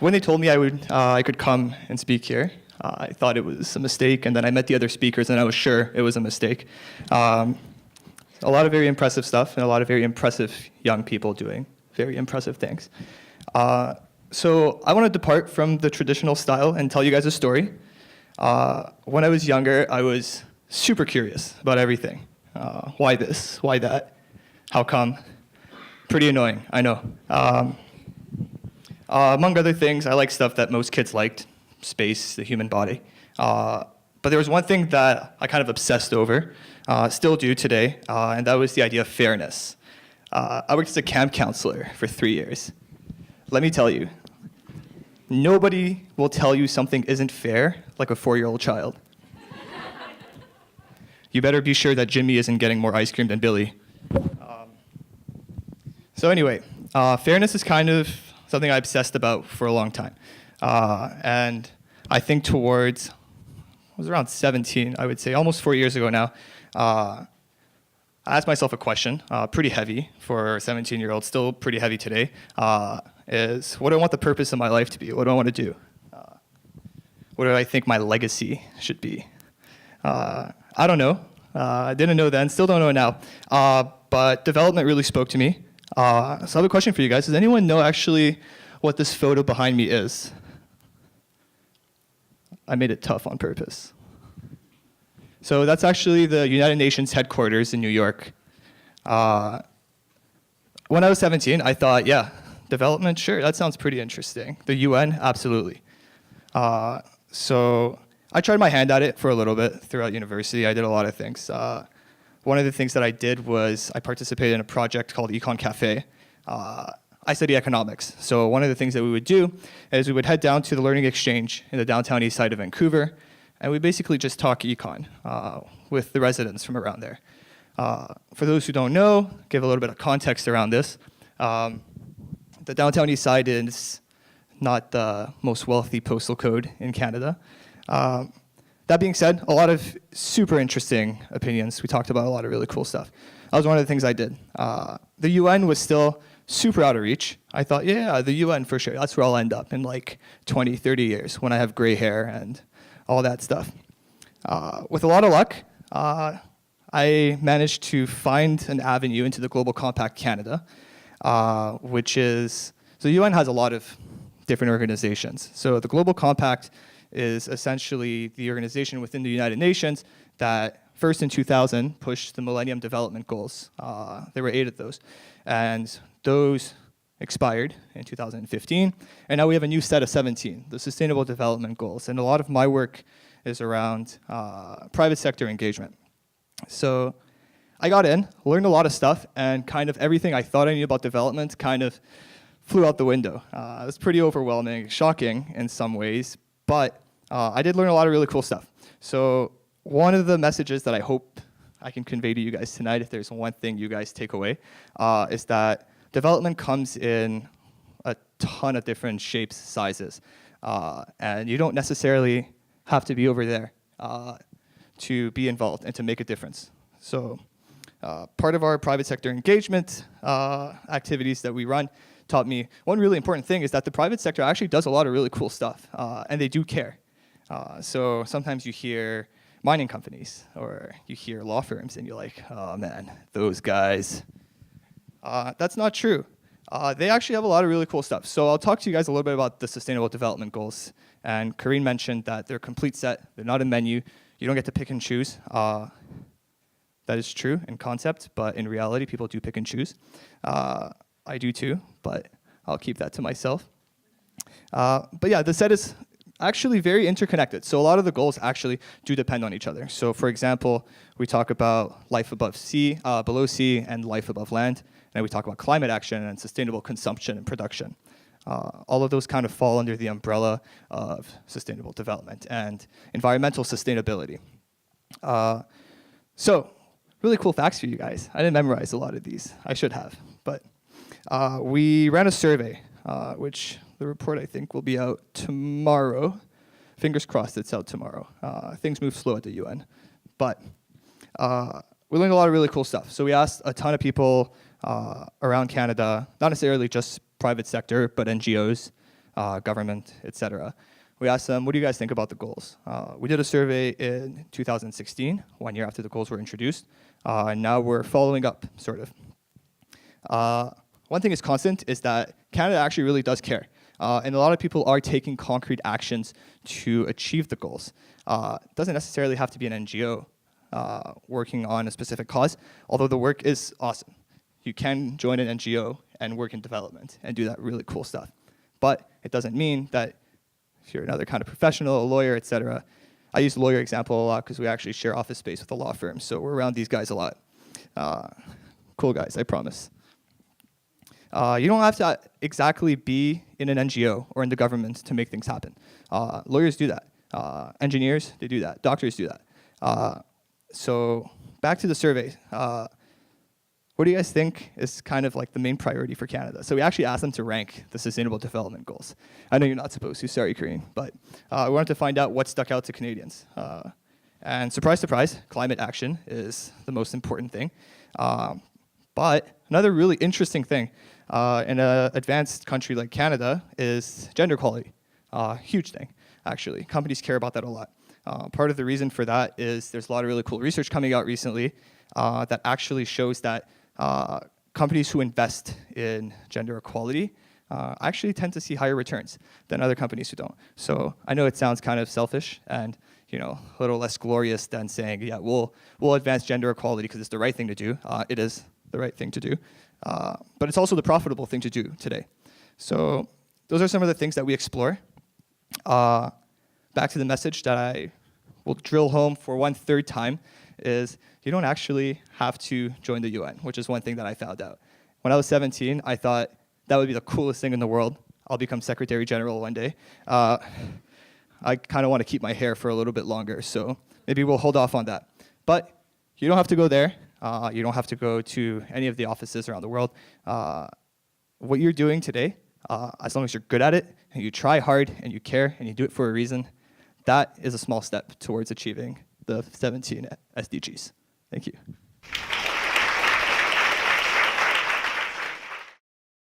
when they told me I could come and speak here, I thought it was a mistake, and then I met the other speakers, and I was sure it was a mistake. A lot of very impressive stuff, and a lot of very impressive young people doing very impressive things. So I want to depart from the traditional style and tell you guys a story. When I was younger, I was super curious about everything. Why this? Why that? How come? Pretty annoying, I know. Among other things, I like stuff that most kids liked, space, the human body. But there was one thing that I kind of obsessed over, still do today, and that was the idea of fairness. I worked as a camp counselor for 3 years. Let me tell you, nobody will tell you something isn't fair like a 4-year-old child. You better be sure that Jimmy isn't getting more ice cream than Billy. So anyway, fairness is kind of something I obsessed about for a long time. And I think towards, I was around 17, I would say, almost 4 years ago now, I asked myself a question, pretty heavy for a 17-year-old, still pretty heavy today, is what do I want the purpose of my life to be? What do I want to do? What do I think my legacy should be? I don't know. I didn't know then, still don't know now. But development really spoke to me. So I have a question for you guys. Does anyone know actually what this photo behind me is? I made it tough on purpose. So that's actually the United Nations headquarters in New York. When I was 17, I thought, yeah, development, sure, that sounds pretty interesting. The UN, absolutely. So I tried my hand at it for a little bit throughout university. I did a lot of things. One of the things that I did was I participated in a project called Econ Cafe. I study economics. So one of the things that we would do is we would head down to the Learning Exchange in the downtown east side of Vancouver, and we basically just talk econ with the residents from around there. For those who don't know, give a little bit of context around this. The downtown east side is not the most wealthy postal code in Canada. That being said, a lot of super interesting opinions. We talked about a lot of really cool stuff. That was one of the things I did. The UN was still super out of reach. I thought, yeah, the UN for sure. That's where I'll end up in like 20, 30 years when I have gray hair and all that stuff. With a lot of luck, I managed to find an avenue into the Global Compact Canada, which is, so the UN has a lot of different organizations. So the Global Compact is essentially the organization within the United Nations that first in 2000 pushed the Millennium Development Goals. There were 8 of those. And those expired in 2015. And now we have a new set of 17, the Sustainable Development Goals. And a lot of my work is around private sector engagement. So I got in, learned a lot of stuff, and kind of everything I thought I knew about development kind of flew out the window. It was pretty overwhelming, shocking in some ways, but I did learn a lot of really cool stuff. So one of the messages that I hope I can convey to you guys tonight, if there's one thing you guys take away, is that development comes in a ton of different shapes, sizes, and you don't necessarily have to be over there to be involved and to make a difference. So part of our private sector engagement activities that we run taught me one really important thing is that the private sector actually does a lot of really cool stuff, and they do care. So sometimes you hear mining companies or you hear law firms and you're like, oh man, those guys. That's not true. They actually have a lot of really cool stuff. So I'll talk to you guys a little bit about the Sustainable Development Goals. And Karine mentioned that they're a complete set. They're not a menu. You don't get to pick and choose. That is true in concept, but in reality, people do pick and choose. I do too, but I'll keep that to myself. But yeah, the set is actually very interconnected. So a lot of the goals actually do depend on each other. So for example, we talk about life above sea, below sea, and life above land. And we talk about climate action and sustainable consumption and production. All of those kind of fall under the umbrella of sustainable development and environmental sustainability. So really cool facts for you guys. I didn't memorize a lot of these. I should have, but we ran a survey, which the report I think will be out tomorrow. Fingers crossed it's out tomorrow. Things move slow at the UN, but we learned a lot of really cool stuff. So we asked a ton of people around Canada, not necessarily just private sector, but NGOs, government, etc. We asked them, what do you guys think about the goals? We did a survey in 2016, 1 year after the goals were introduced, and now we're following up, sort of. One thing is constant is that Canada actually really does care. And a lot of people are taking concrete actions to achieve the goals. It doesn't necessarily have to be an NGO working on a specific cause, although the work is awesome. You can join an NGO and work in development and do that really cool stuff. But it doesn't mean that if you're another kind of professional, a lawyer, etc. I use the lawyer example a lot because we actually share office space with a law firm, so we're around these guys a lot. Cool guys, I promise. You don't have to exactly be in an NGO or in the government to make things happen. Lawyers do that. Engineers, they do that. Doctors do that. So back to the survey. What do you guys think is kind of like the main priority for Canada? So we actually asked them to rank the Sustainable Development Goals. I know you're not supposed to, sorry, Karine, but we wanted to find out what stuck out to Canadians. And surprise, surprise, climate action is the most important thing. But another really interesting thing in an advanced country like Canada is gender equality. Huge thing, actually. Companies care about that a lot. Part of the reason for that is there's a lot of really cool research coming out recently that actually shows that companies who invest in gender equality actually tend to see higher returns than other companies who don't. So I know it sounds kind of selfish and a little less glorious than saying, yeah, we'll advance gender equality because it's the right thing to do. It is the right thing to do. But it's also the profitable thing to do today. So those are some of the things that we explore. Back to the message that I will drill home for 1/3 time is you don't actually have to join the UN, which is one thing that I found out. When I was 17, I thought that would be the coolest thing in the world. I'll become Secretary General one day. I kind of want to keep my hair for a little bit longer, so maybe we'll hold off on that. But you don't have to go there. You don't have to go to any of the offices around the world. What you're doing today, as long as you're good at it, and you try hard, and you care, and you do it for a reason, that is a small step towards achieving the 17 SDGs. Thank you.